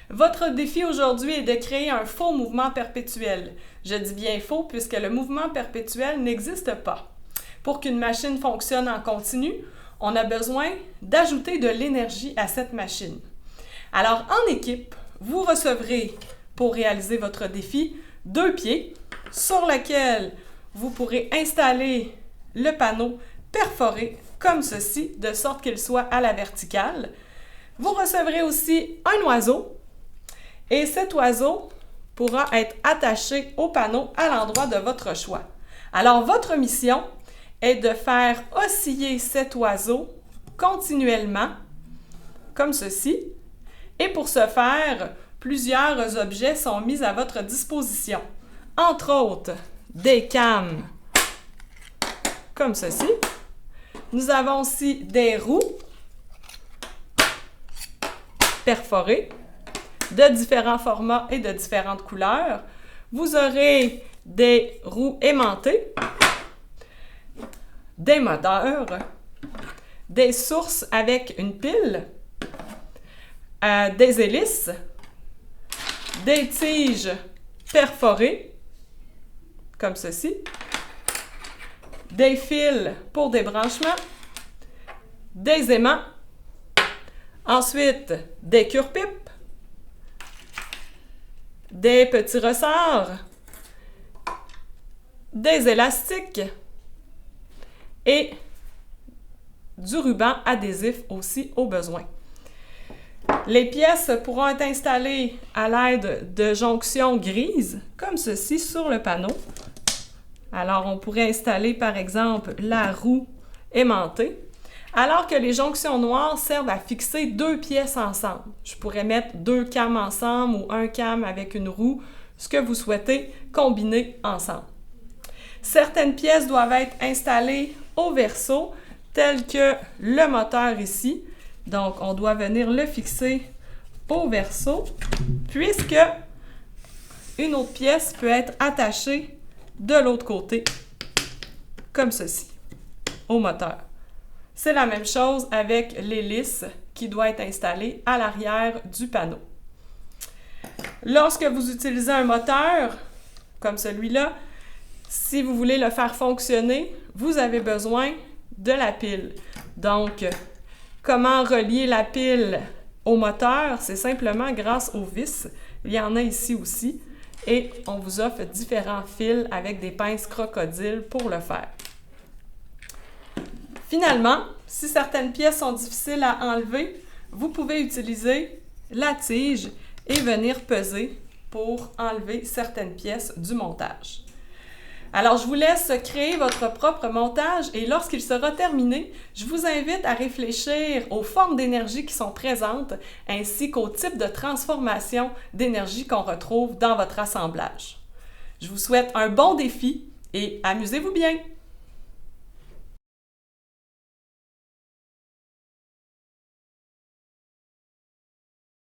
Votre défi aujourd'hui est de créer un faux mouvement perpétuel. Je dis bien faux puisque le mouvement perpétuel n'existe pas. Pour qu'une machine fonctionne en continu, on a besoin d'ajouter de l'énergie à cette machine. Alors, en équipe, vous recevrez, pour réaliser votre défi, 2 pieds sur lesquels vous pourrez installer le panneau perforé comme ceci, de sorte qu'il soit à la verticale. Vous recevrez aussi un oiseau et cet oiseau pourra être attaché au panneau à l'endroit de votre choix. Alors, votre mission est de faire osciller cet oiseau continuellement, comme ceci. Et pour ce faire, plusieurs objets sont mis à votre disposition. Entre autres, des cames, comme ceci. Nous avons aussi des roues perforées de différents formats et de différentes couleurs. Vous aurez des roues aimantées, des moteurs, des sources avec une pile, des hélices, des tiges perforées, comme ceci, des fils pour des branchements, des aimants, ensuite des cure-pipes, des petits ressorts, des élastiques et du ruban adhésif aussi au besoin. Les pièces pourront être installées à l'aide de jonctions grises, comme ceci, sur le panneau. Alors, on pourrait installer, par exemple, la roue aimantée, alors que les jonctions noires servent à fixer 2 pièces ensemble. Je pourrais mettre 2 cames ensemble ou un cam avec une roue, ce que vous souhaitez combiner ensemble. Certaines pièces doivent être installées au verso, telles que le moteur ici. Donc, on doit venir le fixer au verso, puisque une autre pièce peut être attachée de l'autre côté, comme ceci, au moteur. C'est la même chose avec l'hélice qui doit être installée à l'arrière du panneau. Lorsque vous utilisez un moteur, comme celui-là, si vous voulez le faire fonctionner, vous avez besoin de la pile. Donc, comment relier la pile au moteur? C'est simplement grâce aux vis. Il y en a ici aussi. Et on vous offre différents fils avec des pinces crocodiles pour le faire. Finalement, si certaines pièces sont difficiles à enlever, vous pouvez utiliser la tige et venir peser pour enlever certaines pièces du montage. Alors, je vous laisse créer votre propre montage et lorsqu'il sera terminé, je vous invite à réfléchir aux formes d'énergie qui sont présentes ainsi qu'au type de transformation d'énergie qu'on retrouve dans votre assemblage. Je vous souhaite un bon défi et amusez-vous bien!